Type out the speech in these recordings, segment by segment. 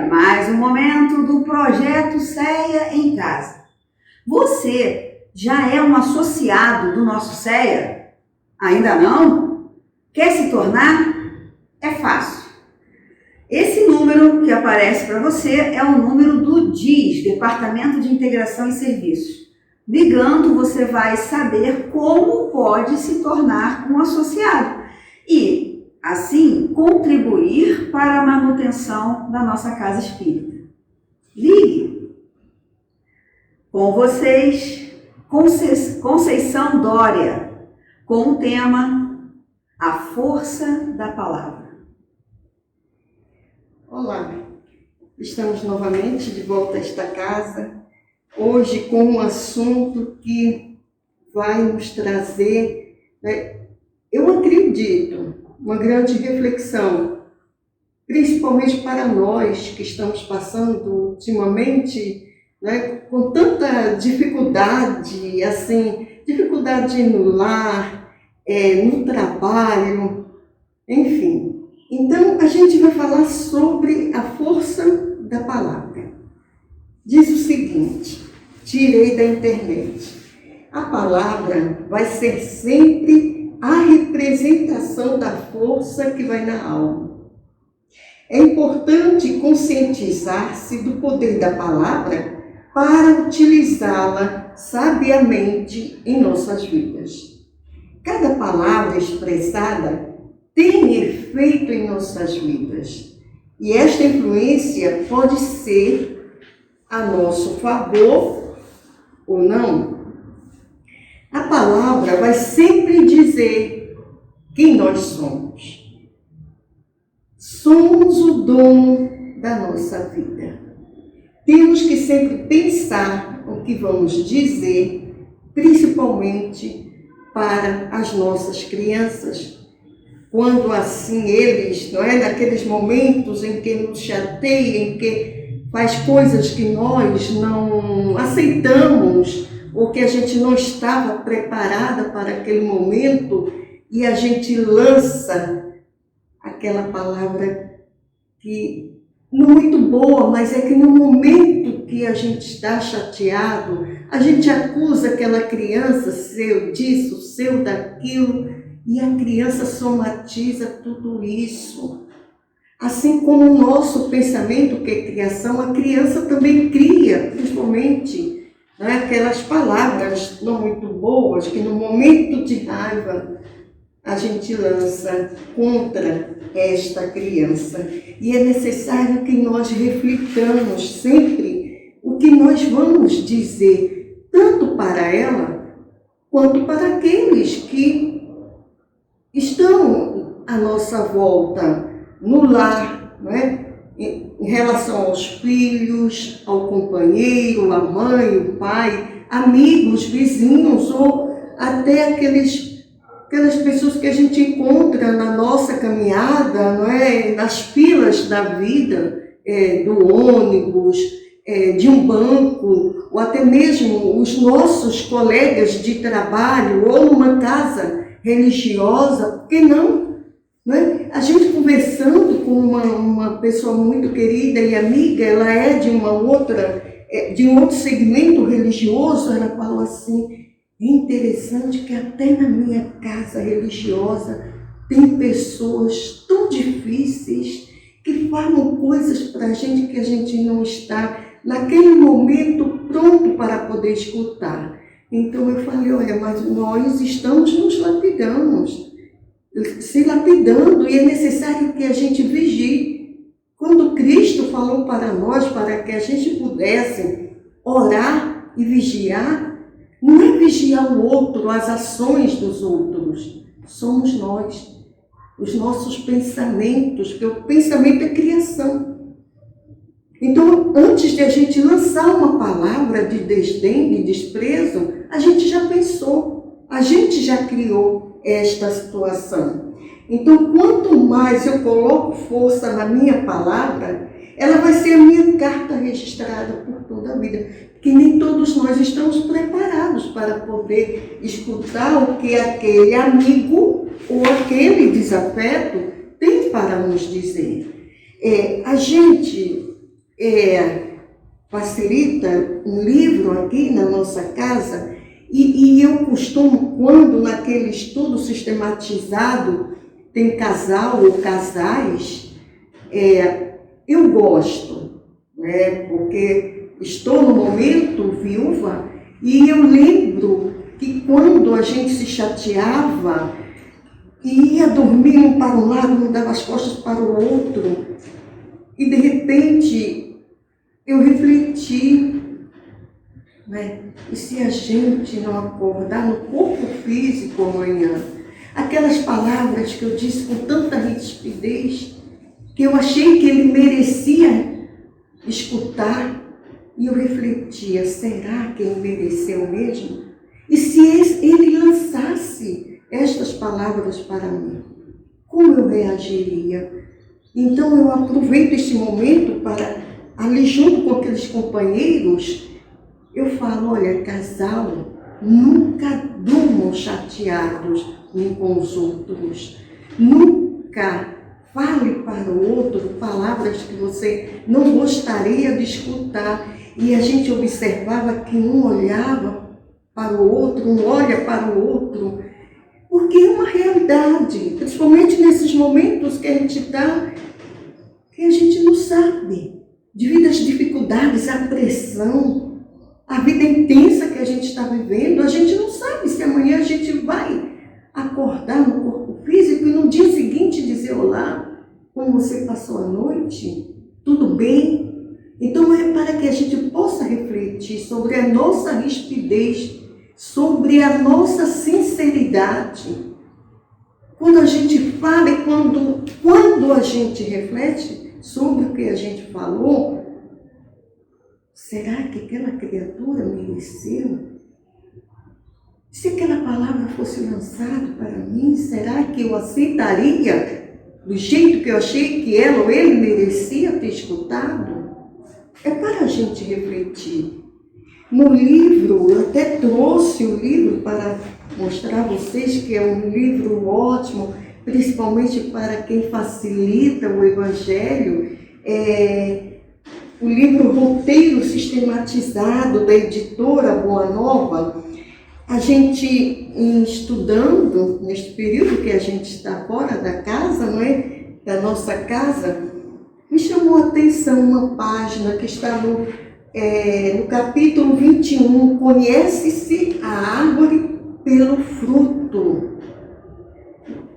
mais um momento do Projeto CEA em Casa. Você já é um associado do nosso CEA? Ainda não? Quer se tornar? É fácil. Esse número que aparece para você é o número do DIS, Departamento de Integração e Serviços. Ligando, você vai saber como pode se tornar um associado e, assim, contribuir para a manutenção da nossa casa espírita. Ligue! Com vocês, Conceição Dória, com o tema A Força da Palavra. Olá, estamos novamente de volta a esta casa, hoje com um assunto que vai nos trazer, eu acredito, uma grande reflexão, principalmente para nós que estamos passando ultimamente, com tanta dificuldade, dificuldade no lar, no trabalho, enfim. Então, a gente vai falar sobre a força da palavra. Diz o seguinte, tirei da internet. A palavra vai ser sempre a representação da força que vai na alma. É importante conscientizar-se do poder da palavra para utilizá-la sabiamente em nossas vidas. Cada palavra expressada tem efeito em nossas vidas. E esta influência pode ser a nosso favor ou não. A palavra vai sempre dizer quem nós somos. Somos o dono da nossa vida. Temos que sempre pensar o que vamos dizer, principalmente para as nossas crianças. Quando assim eles, naqueles momentos em que nos chateiam, em que faz coisas que nós não aceitamos, ou que a gente não estava preparada para aquele momento, e a gente lança aquela palavra que não é muito boa, mas é que no momento que a gente está chateado, a gente acusa aquela criança, seu disso, seu daquilo, e a criança somatiza tudo isso. Assim como o nosso pensamento, que é criação, a criança também cria, principalmente, aquelas palavras não muito boas, que no momento de raiva a gente lança contra esta criança. E é necessário que nós reflitamos sempre o que nós vamos dizer, tanto para ela, quanto para aqueles que estão à nossa volta, no lar, em relação aos filhos, ao companheiro, à mãe, o pai, amigos, vizinhos, ou até aquelas pessoas que a gente encontra na nossa caminhada, nas filas da vida, do ônibus, de um banco, ou até mesmo os nossos colegas de trabalho, ou numa casa religiosa, por que não? A gente conversando com uma pessoa muito querida e amiga, ela é de um outro segmento religioso, ela falou assim, é interessante que até na minha casa religiosa tem pessoas tão difíceis que falam coisas para a gente que a gente não está naquele momento pronto para poder escutar. Então eu falei, olha, mas nós estamos nos se lapidando, e é necessário que a gente vigie. Quando Cristo falou para nós, para que a gente pudesse orar e vigiar, não é vigiar o outro, as ações dos outros, somos nós, os nossos pensamentos, porque o pensamento é criação. Então, antes de a gente lançar uma palavra de desdém, de desprezo, a gente já pensou, a gente já criou esta situação. Então, quanto mais eu coloco força na minha palavra, ela vai ser a minha carta registrada por toda a vida. Porque nem todos nós estamos preparados para poder escutar o que aquele amigo ou aquele desafeto tem para nos dizer. A gente facilita um livro aqui na nossa casa, e eu costumo, quando naquele estudo sistematizado tem casal ou casais, eu gosto, né? Porque estou no momento viúva e eu lembro que quando a gente se chateava e ia dormir um para um lado, não dava as costas para o outro, e de repente eu refleti, né? E se a gente não acordar no corpo físico amanhã, aquelas palavras que eu disse com tanta rispidez, que eu achei que ele merecia escutar, e eu refletia, será que ele mereceu mesmo? E se ele lançasse estas palavras para mim, como eu reagiria? Então eu aproveito este momento para, ali junto com aqueles companheiros, eu falo, olha, casal, nunca durmam chateados uns com os outros. Nunca fale para o outro palavras que você não gostaria de escutar. E a gente observava que um olhava para o outro, um olha para o outro, porque é uma realidade, principalmente nesses momentos que a gente está, que a gente não sabe, devido às dificuldades, à pressão, a vida intensa que a gente está vivendo, a gente não sabe se amanhã a gente vai acordar no corpo físico e no dia seguinte dizer olá, como você passou a noite, tudo bem? Então é para que a gente possa refletir sobre a nossa rispidez, sobre a nossa sinceridade. Quando a gente fala e quando a gente reflete sobre o que a gente falou, será que aquela criatura mereceu? Se aquela palavra fosse lançada para mim, será que eu aceitaria do jeito que eu achei que ela ou ele merecia ter escutado? É para a gente refletir. No livro, eu até trouxe o livro para mostrar a vocês que é um livro ótimo, principalmente para quem facilita o Evangelho. O livro Roteiro Sistematizado, da editora Boa Nova. A gente, estudando, neste período que a gente está fora da casa, não é? Da nossa casa, me chamou a atenção uma página que está no capítulo 21, conhece-se a árvore pelo fruto.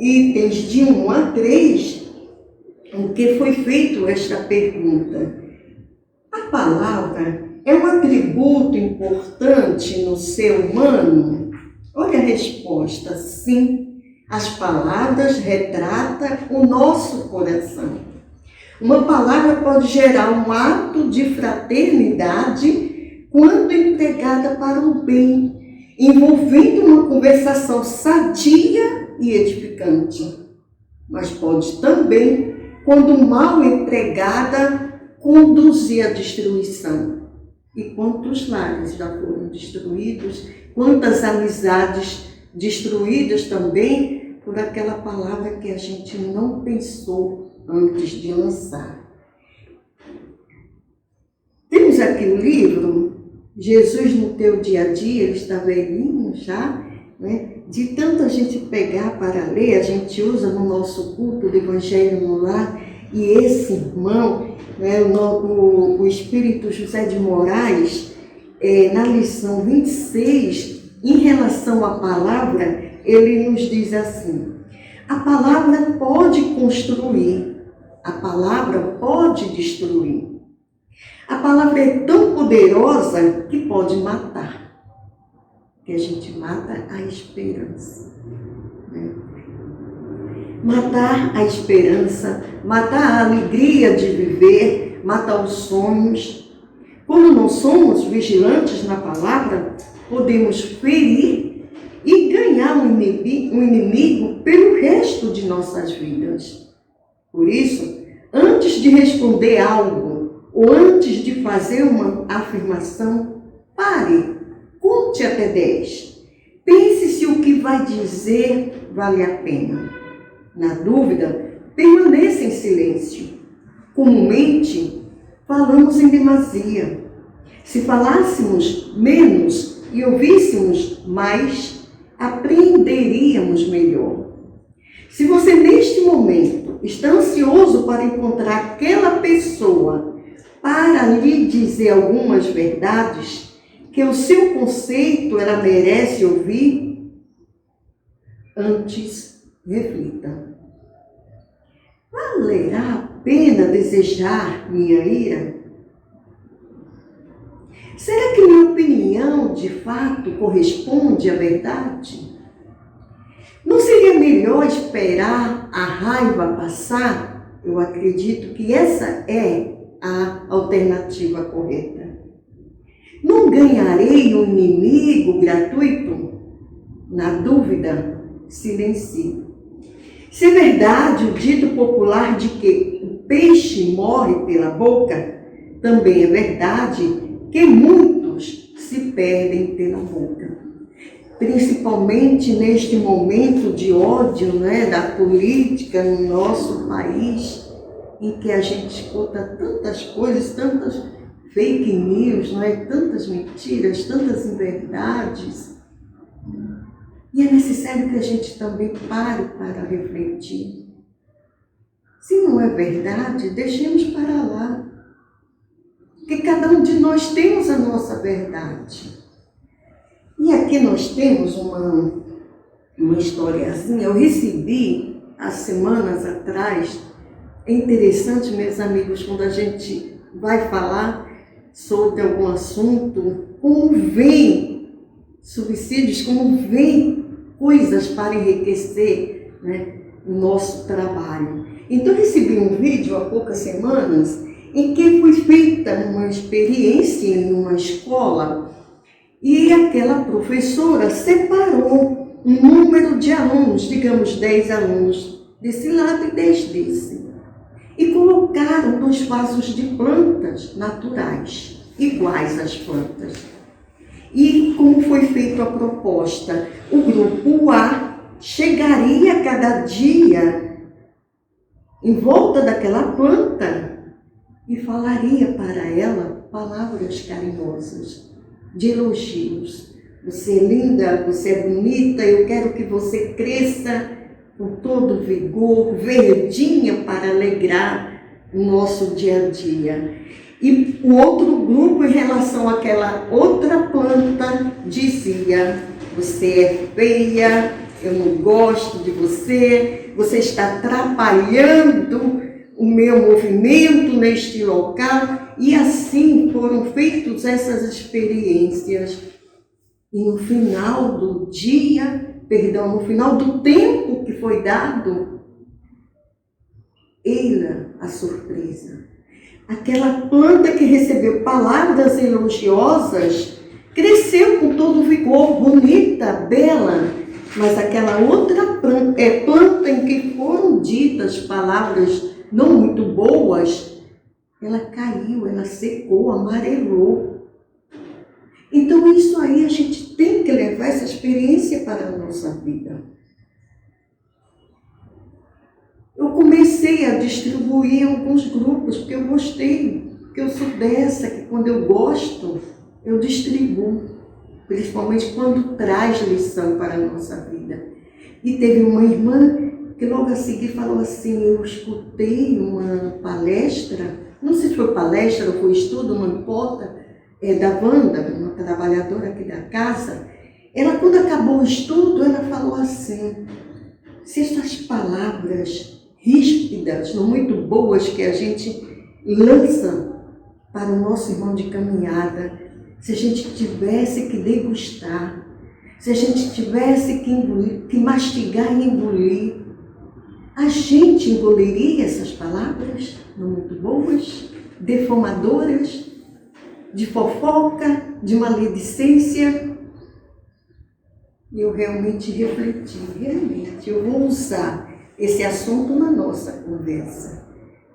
Itens de 1 a 3, em que foi feita esta pergunta. A palavra é um atributo importante no ser humano? Olha a resposta, sim. As palavras retratam o nosso coração. Uma palavra pode gerar um ato de fraternidade quando empregada para o bem, envolvendo uma conversação sadia e edificante. Mas pode também, quando mal empregada, conduzir à destruição. E quantos lares já foram destruídos, quantas amizades destruídas também por aquela palavra que a gente não pensou antes de lançar. Temos aqui o livro, Jesus no Teu Dia a Dia, ele está velhinho já, né? De tanto a gente pegar para ler, a gente usa no nosso culto do Evangelho no Lar, e esse irmão, né, o Espírito José de Moraes, na lição 26, em relação à palavra, ele nos diz assim: a palavra pode construir, a palavra pode destruir. A palavra é tão poderosa que pode matar, que a gente mata a esperança, né? Matar a esperança, matar a alegria de viver, matar os sonhos. Quando não somos vigilantes na palavra, podemos ferir e ganhar um inimigo pelo resto de nossas vidas. Por isso, antes de responder algo ou antes de fazer uma afirmação, pare, conte até 10. Pense se o que vai dizer vale a pena. Na dúvida, permaneça em silêncio. Comumente, falamos em demasia. Se falássemos menos e ouvíssemos mais, apreenderíamos melhor. Se você neste momento está ansioso para encontrar aquela pessoa para lhe dizer algumas verdades que o seu conceito ela merece ouvir, antes reflita. Valerá a pena desejar minha ira? Será que minha opinião de fato corresponde à verdade? Não seria melhor esperar a raiva passar? Eu acredito que essa é a alternativa correta. Não ganharei um inimigo gratuito? Na dúvida, silencie. Se é verdade o dito popular de que o peixe morre pela boca, também é verdade que muitos se perdem pela boca. Principalmente neste momento de ódio, da política no nosso país, em que a gente escuta tantas coisas, tantas fake news, tantas mentiras, tantas inverdades. E é necessário que a gente também pare para refletir. Se não é verdade, deixemos para lá. Porque cada um de nós temos a nossa verdade. E aqui nós temos uma historiazinha. Eu recebi há semanas atrás. É interessante, meus amigos, quando a gente vai falar sobre algum assunto, como vem subsídios, como vem coisas para enriquecer o nosso trabalho. Então, eu recebi um vídeo há poucas semanas em que foi feita uma experiência em uma escola e aquela professora separou um número de alunos, digamos 10 alunos desse lado e 10 desse, e colocaram 2 vasos de plantas naturais, iguais às plantas. E como foi feita a proposta? O grupo A chegaria cada dia em volta daquela planta e falaria para ela palavras carinhosas, de elogios. Você é linda, você é bonita, eu quero que você cresça com todo vigor, verdinha para alegrar o nosso dia a dia. E o outro grupo, em relação àquela outra planta, dizia: você é feia, eu não gosto de você, você está atrapalhando o meu movimento neste local. E assim foram feitas essas experiências. E no final do dia, no final do tempo que foi dado, eis a surpresa. Aquela planta que recebeu palavras elogiosas cresceu com todo vigor, bonita, bela, mas aquela outra planta em que foram ditas palavras não muito boas, ela caiu, ela secou, amarelou. Então isso aí a gente tem que levar essa experiência para a nossa vida. Eu comecei a distribuir em alguns grupos, porque eu gostei, porque eu sou dessa, que quando eu gosto, eu distribuo, principalmente quando traz lição para a nossa vida. E teve uma irmã que logo a seguir falou assim: eu escutei uma palestra, não sei se foi palestra ou foi estudo, não importa, da Wanda, uma trabalhadora aqui da casa. Ela, quando acabou o estudo, ela falou assim: se essas palavras ríspidas, não muito boas, que a gente lança para o nosso irmão de caminhada, se a gente tivesse que degustar, se a gente tivesse que engolir, que mastigar e engolir, a gente engoliria essas palavras não muito boas, deformadoras, de fofoca, de maledicência? E eu realmente refleti, eu vou usar esse assunto na nossa conversa,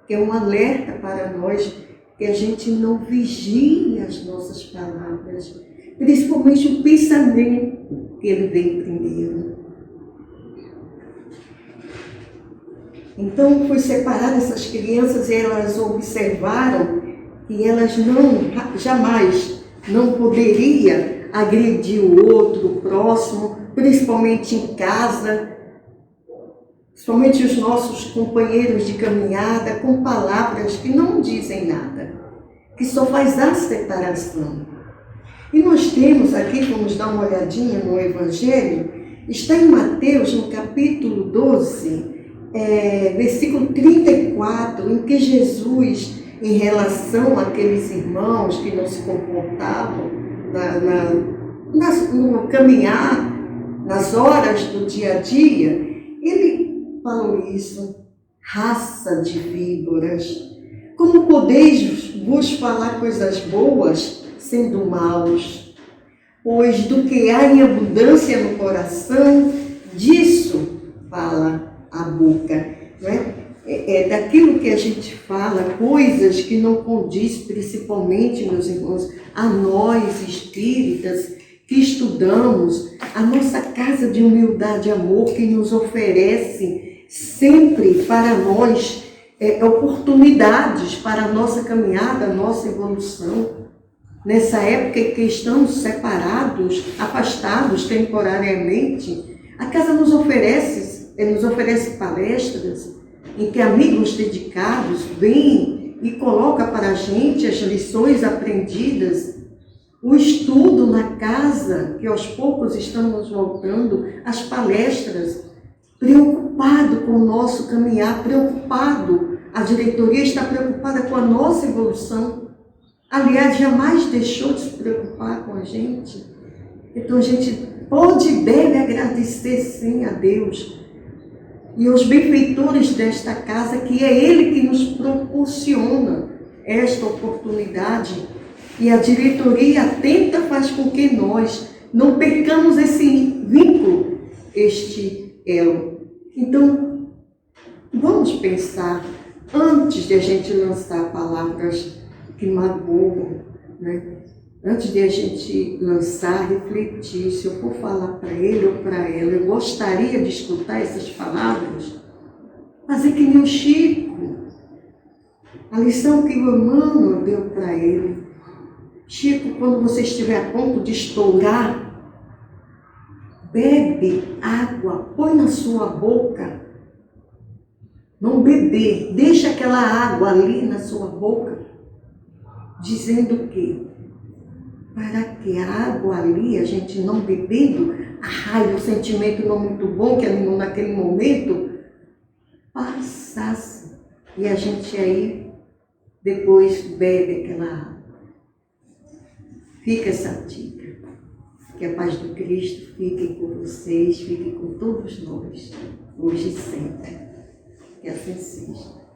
que é um alerta para nós, que a gente não vigie as nossas palavras, principalmente o pensamento, que ele vem primeiro. Então, foi separar essas crianças e elas observaram que elas jamais não poderia agredir o outro, o próximo, principalmente em casa, principalmente os nossos companheiros de caminhada, com palavras que não dizem nada, que só faz a separação. E nós temos aqui, vamos dar uma olhadinha no Evangelho, está em Mateus, no capítulo 12, versículo 34, em que Jesus, em relação àqueles irmãos que não se comportavam no caminhar, nas horas do dia a dia, ele falou isso: raça de víboras, como podeis vos falar coisas boas, sendo maus? Pois do que há em abundância no coração, disso fala a boca. Não é? É daquilo que a gente fala, coisas que não condiz, principalmente, meus irmãos, a nós espíritas que estudamos, a nossa casa de humildade e amor que nos oferece sempre para nós oportunidades para a nossa caminhada, a nossa evolução. Nessa época em que estamos separados, afastados temporariamente, a casa nos oferece palestras em que amigos dedicados vêm e colocam para a gente as lições aprendidas, o estudo na casa, que aos poucos estamos voltando, as palestras, preocupado com o nosso caminhar, preocupado, a diretoria está preocupada com a nossa evolução. Aliás, jamais deixou de se preocupar com a gente. Então a gente pode e deve agradecer sim a Deus e aos benfeitores desta casa, que é Ele que nos proporciona esta oportunidade. E a diretoria atenta faz com que nós não percamos esse vínculo, este elo. Então, vamos pensar, antes de a gente lançar palavras que magoam, né? Antes de a gente lançar, refletir, se eu for falar para ele ou para ela, eu gostaria de escutar essas palavras, fazer que nem o Chico, a lição que o Emmanuel deu para ele. Chico, quando você estiver a ponto de estourar, bebe água, põe na sua boca, não beber, deixa aquela água ali na sua boca, dizendo o quê? Para que a água ali, a gente não bebendo, a raiva, o sentimento não muito bom, que naquele momento, passasse. E a gente aí, depois, bebe aquela água. Fica essa dica. Que a paz do Cristo fique com vocês, fique com todos nós, hoje e sempre. Que assim seja.